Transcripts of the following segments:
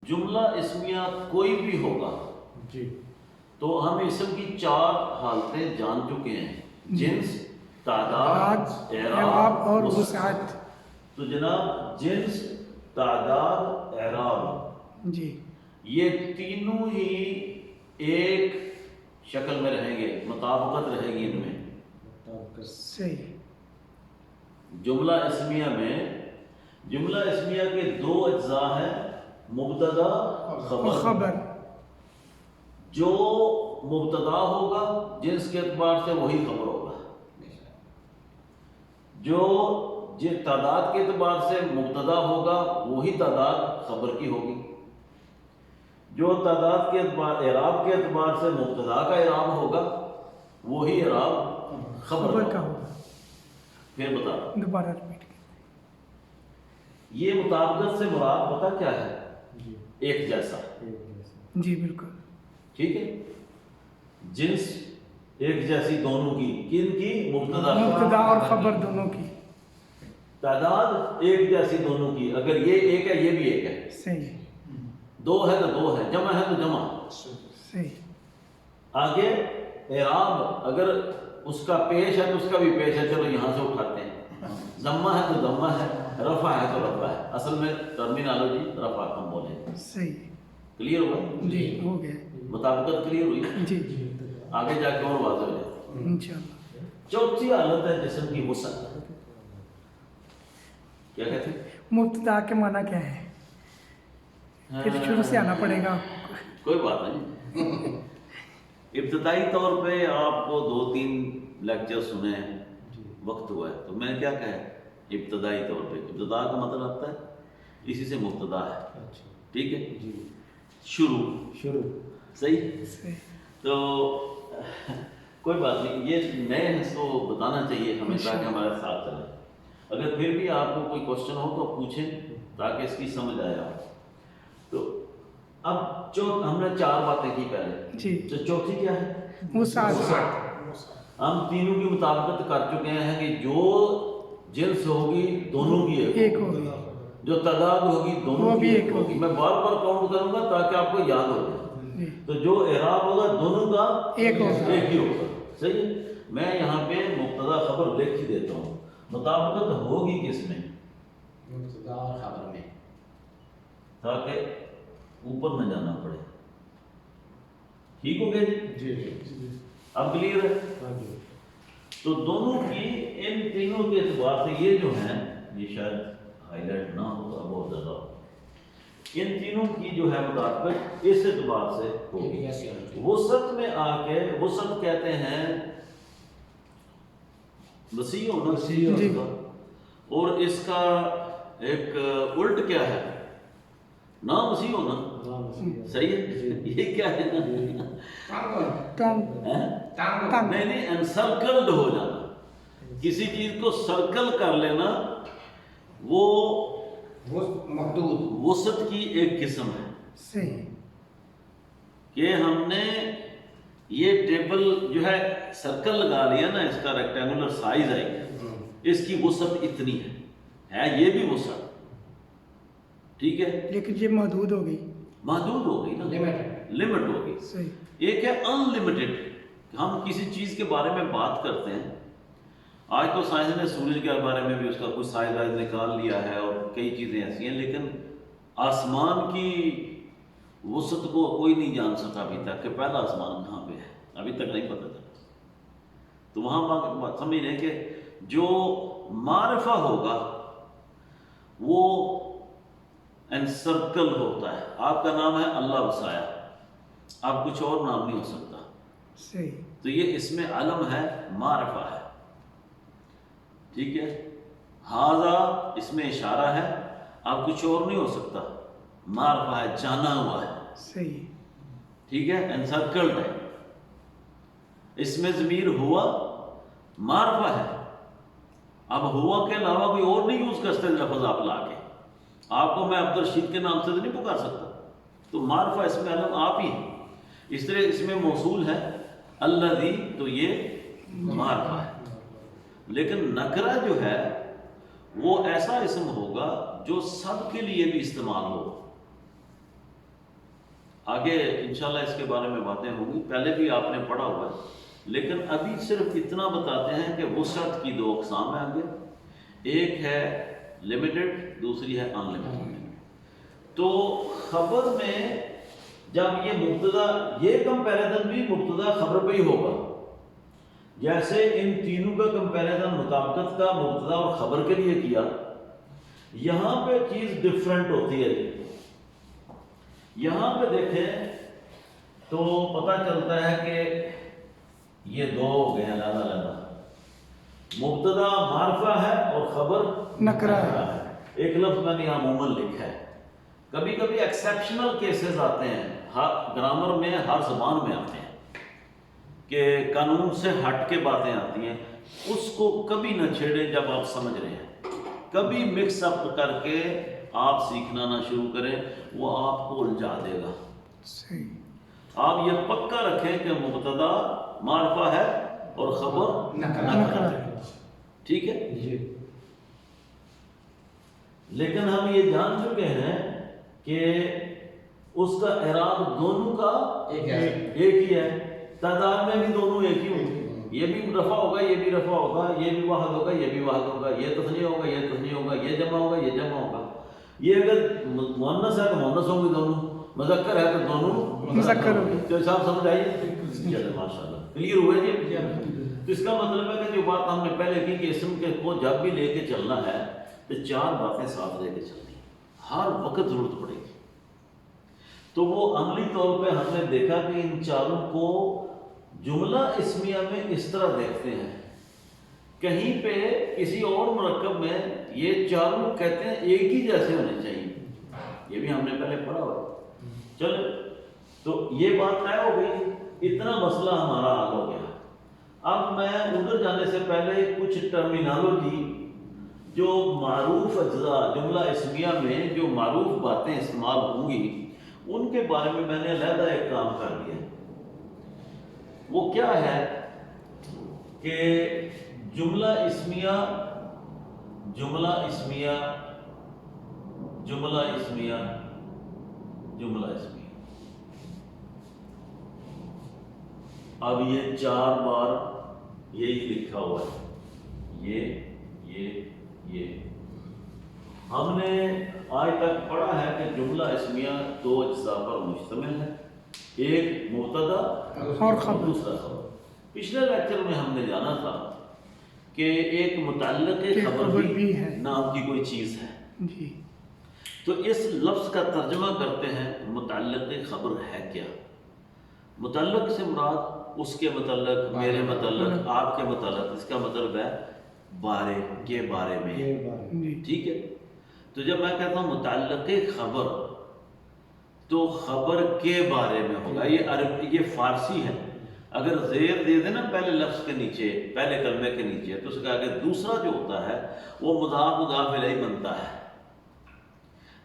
جملہ اسمیہ کوئی بھی ہوگا جی تو ہم اسم کی 4 حالتیں جان چکے ہیں، جنس، تعداد، اعراب اور وسعت. تو جناب جنس، تعداد، اعراب جی یہ تینوں ہی ایک شکل میں رہیں گے، مطابقت رہے گی ان میں. صحیح. جملہ اسمیہ میں جملہ اسمیہ کے 2 اجزاء ہیں، مبتدا خبر. جو مبتدا ہوگا جنس کے اعتبار سے وہی خبر ہوگا، جو تعداد کے اعتبار سے مبتدا ہوگا وہی تعداد خبر کی ہوگی، جو تعداد کے اعتبار اعراب کے اعتبار سے مبتدا کا اعراب ہوگا وہی اعراب خبر کا ہوگا. پھر بتا دوبارہ ریپیٹ. یہ مطابقت سے مراد پتہ کیا ہے؟ جی ایک جیسا. جی بالکل ٹھیک ہے، جنس ایک جیسی دونوں کی، کن کی؟ مبتدا اور خبر دونوں کی. تعداد ایک جیسی دونوں کی، اگر یہ ایک ہے یہ بھی ایک ہے، صحیح. 2 ہے تو 2 ہے، جمع ہے تو جمع. صحیح. آگے اعراب اگر اس کا پیش ہے تو اس کا بھی پیش ہے، چلو یہاں سے اٹھاتے ہیں. ضمہ ہے تو ضمہ ہے، رفع ہے تو رفع ہے. اصل میں ٹرمینالوجی رفع ہم بولیں. صحیح. کلیئر ہوا؟ جی ہو گیا. مطابقت کلیئر ہوئی؟ جی آگے جا کے اور واضح ہو جائے. انشاءاللہ. چوتھی حالت ہے جسم کی وسعت. کیا کہتے ہیں؟ مبتدا کے معنی کیا ہے؟ پھر شروع سے آنا پڑے گا. کوئی بات نہیں. ابتدائی طور پہ آپ کو 2-3 لیکچر سنے ہیں، وقت ہوا ہے، تو میں نے کیا کہا ہے؟ ابتدائی طور پہ ابتدا کا مطلب آتا ہے اسی سے مبتدا ہے. ٹھیک ہے، جی شروع. صحیح. تو کوئی بات نہیں، یہ نئے ہیں تو بتانا چاہیے ہمیں تاکہ ہمارے ساتھ چلے. اگر پھر بھی آپ کو کوئی کوشچن ہو تو پوچھیں تاکہ اس کی سمجھ آئے آپ. تو اب ہم نے 4 باتیں کی پہلے، جی. تو چوتھی کیا ہے؟ وسعت. ہم تینوں کی مطابقت کر چکے ہیں کہ جو جنس ہوگی دونوں کی ایک ہوگی، جو تعداد ہوگی دونوں وہ کی بھی ایک ایک ہوگی. میں بار بار کاؤنٹ کروں گا تاکہ آپ کو یاد ہو جائے. جی. تو جو اعراب ہوگا دونوں کا ایک ہوگا. ایک ہی ہوگا. صحیح ہے. میں یہاں پہ مبتدا خبر لکھ ہی دیتا ہوں. مطابقت ہوگی کس میں؟ مبتدا اور خبر میں، تاکہ اوپر نہ جانا پڑے. ٹھیک ہو گیا جی؟ جی اب کلیئر ہے؟ تو دونوں کی ان تینوں کے اعتبار سے یہ جو ہیں، یہ شاید ہائی لائٹ نہ ہوگا بہت زیادہ، ان تینوں کی جو ہے مطابقت اس اعتبار سے ہوگی. وسعت میں آ کے وسعت کہتے ہیں وسیع ہونا، اور اس کا ایک الٹ کیا ہے؟ نا وسیع ہونا. صحیح ہے. یہ کیا ہے؟ نہیں انسرکلڈ ہو جانا. کسی چیز کو سرکل کر لینا وہ محدود وسعت کی ایک قسم ہے. صحیح. کہ ہم نے یہ ٹیبل جو ہے سرکل لگا لیا نا، اس کا ریکٹینگولر سائز آئی ہے، اس کی وسعت اتنی ہے یہ بھی وسعت. ٹھیک ہے، لیکن یہ محدود ہو گئی، محدود ہو گئی نا، لمٹ ہو گئی. صحیح. ایک ہے ان لمیٹڈ. ہم کسی چیز کے بارے میں بات کرتے ہیں، آج تو سائنس نے سورج کے بارے میں بھی اس کا کچھ سائز نکال لیا ہے اور کئی چیزیں ایسی ہیں، لیکن آسمان کی وسعت کو کوئی نہیں جان سکا ابھی تک کہ پہلا آسمان کہاں پہ ہے، ابھی تک نہیں پتہ چلا. تو وہاں سمجھ لیں کہ جو معرفہ ہوگا وہ انسرکل ہوتا ہے. آپ کا نام ہے اللہ وسایا، آپ کچھ اور نام نہیں ہو سکتا. صحیح. تو یہ اس میں علم ہے، معرفہ ہے. ٹھیک ہے. ہاذا اس میں اشارہ ہے، آپ کچھ اور نہیں ہو سکتا، معرفہ ہے، جانا ہوا ہے. صحیح. ٹھیک ہے، انسرکلڈ ہے. اس میں ضمیر ہوا معرفہ ہے. اب ہوا کے علاوہ کوئی اور نہیں یوز کرتے لفظ آپ لا کے. آپ کو میں عبدالرشید کے نام سے تو نہیں پکار سکتا. تو معرفہ اس میں علم آپ ہی ہے. اس طرح اس میں موصول ہے الذی، تو یہ معرفہ ہے. لیکن نکرہ جو ہے وہ ایسا اسم ہوگا جو سب کے لیے بھی استعمال ہو. آگے انشاءاللہ اس کے بارے میں باتیں ہوں گی، پہلے بھی آپ نے پڑھا ہوا ہے، لیکن ابھی صرف اتنا بتاتے ہیں کہ وسعت کی دو اقسام ہیں آگے، ایک ہے لمیٹڈ، دوسری ہے ان لمیٹڈ۔ تو خبر میں جب یہ مبتدا، یہ کمپیریزن بھی مبتدا خبر پہ ہی ہوگا، جیسے ان تینوں کا کمپیریزن مطابقت کا مبتدا اور خبر کے لیے کیا، یہاں پہ چیز ڈفرینٹ ہوتی ہے۔ یہاں پہ دیکھیں تو پتہ چلتا ہے کہ یہ دو ہو گئے ہیں علیحدہ علیحدہ، مبتدا معرفہ ہے اور خبر نکرہ ہے۔ ایک لفظ میں نے عموماً لکھا ہے، کبھی کبھی ایکسیپشنل کیسز آتے ہیں، گرامر میں ہر زبان میں آتے ہیں کہ قانون سے ہٹ کے باتیں آتی ہیں، اس کو کبھی نہ چھیڑیں جب آپ سمجھ رہے ہیں، کبھی مکس اپ کر کے آپ سیکھنا نہ شروع کریں، وہ آپ کو الجھا دے گا۔ صحیح۔ آپ یہ پکا رکھیں کہ مبتدا معرفہ ہے اور خبر نکرہ ہے۔ ٹھیک ہے جی۔ لیکن ہم یہ جان چکے ہیں کہ اس کا اعراب دونوں کا ایک ہی ہے، تعداد میں بھی دونوں ایک ہی ہوں، یہ بھی رفع ہوگا، یہ بھی رفع ہوگا، یہ بھی واحد ہوگا، یہ بھی واحد ہوگا، یہ تثنیہ ہوگا، یہ تثنیہ ہوگا، یہ جمع ہوگا، یہ جمع ہوگا۔ یہ اگر مؤنث ہے تو مؤنث ہوں گے دونوں، مذکر ہے تو دونوں مذکر ہوں گے۔ تو صاحب سمجھ آئیے؟ چلے ماشاء اللہ، کلیئر ہوئے جی؟ تو اس کا مطلب ہے کہ جو بات ہم نے پہلے کی کہ اسم کے کو جب بھی لے کے چلنا ہے تو چار باتیں ساتھ لے کے چلنی ہیں، ہر وقت ضرورت پڑے گی۔ تو وہ عملی طور پہ ہم نے دیکھا کہ ان چاروں کو جملہ اسمیہ میں اس طرح دیکھتے ہیں، کہیں پہ کسی اور مرکب میں یہ چاروں کہتے ہیں ایک ہی جیسے ہونے چاہیے، یہ بھی ہم نے پہلے پڑھا ہوا ہے۔ چلو تو یہ بات طے ہو گئی، اتنا مسئلہ ہمارا حل ہو گیا۔ اب میں ادھر جانے سے پہلے کچھ ٹرمینالوجی جو معروف اجزاء جملہ اسمیہ میں جو معروف باتیں استعمال ہوں گی ان کے بارے میں نے علیحدہ ایک کام کر لیا۔ وہ کیا ہے کہ جملہ اسمیہ جملہ اسمیہ جملہ اسمیہ جملہ اسمیہ، اب یہ چار بار یہی لکھا ہوا ہے، یہ ہم نے آج تک پڑھا ہے کہ جملہ اسمیہ دو اجزاء پر مشتمل ہے، ایک مبتدا اور خبر، دوسرا خبر۔ پچھلے لیکچر میں ہم نے جانا تھا کہ ایک متعلق خبر بھی ہے، نام کی کوئی چیز ہے۔ جی۔ تو اس لفظ کا ترجمہ کرتے ہیں متعلق خبر ہے کیا؟ متعلق سے مراد اس کے متعلق، میرے متعلق، آپ کے متعلق، اس کا مطلب ہے بارے کے بارے میں، جی۔ ٹھیک ہے۔ تو جب میں کہتا ہوں متعلق خبر تو خبر کے بارے میں ہوگا، یہ فارسی ہے، اگر زیر دے دے نا پہلے لفظ کے نیچے، پہلے کلمے کے نیچے، تو اس کا آگے دوسرا جو ہوتا ہے وہ مضاف الیہ بنتا ہے۔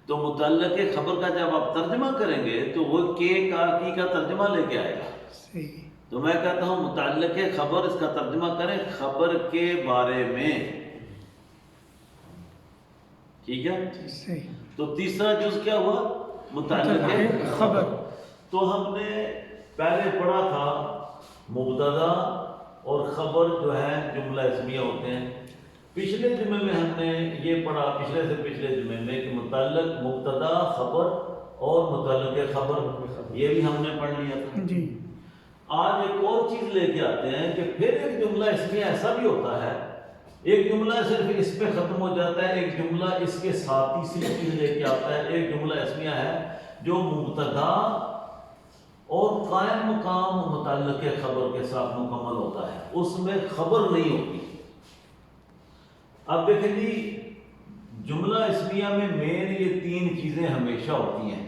تو متعلق خبر کا جب آپ ترجمہ کریں گے تو وہ کے کا کی کا ترجمہ لے کے آئے گا۔ صحیح۔ تو میں کہتا ہوں متعلق خبر، اس کا ترجمہ کریں خبر کے بارے میں، ٹھیک ہے۔ صحیح۔ تو تیسرا جز کیا ہوا؟ متعلق خبر۔ تو ہم نے پہلے پڑھا تھا مبتدا اور خبر جو ہے جملہ اسمیہ ہوتے ہیں، پچھلے جمعے میں ہم نے یہ پڑھا، پچھلے سے پچھلے جمعے میں، کہ متعلق مبتدا خبر اور متعلق خبر، یہ بھی ہم نے پڑھ لیا تھا۔ جی۔ آج ایک اور چیز لے کے آتے ہیں کہ پھر ایک جملہ اسمیہ ایسا بھی ہوتا ہے، ایک جملہ صرف اس پہ ختم ہو جاتا ہے، ایک جملہ اس کے ساتھ تیسری چیز لے کے آتا ہے۔ ایک جملہ اسمیہ ہے جو مبتدا اور قائم مقام متعلق خبر کے ساتھ مکمل ہوتا ہے، اس میں خبر نہیں ہوتی۔ اب دیکھیں جی، جملہ اسمیہ میں مین یہ تین چیزیں ہمیشہ ہوتی ہیں،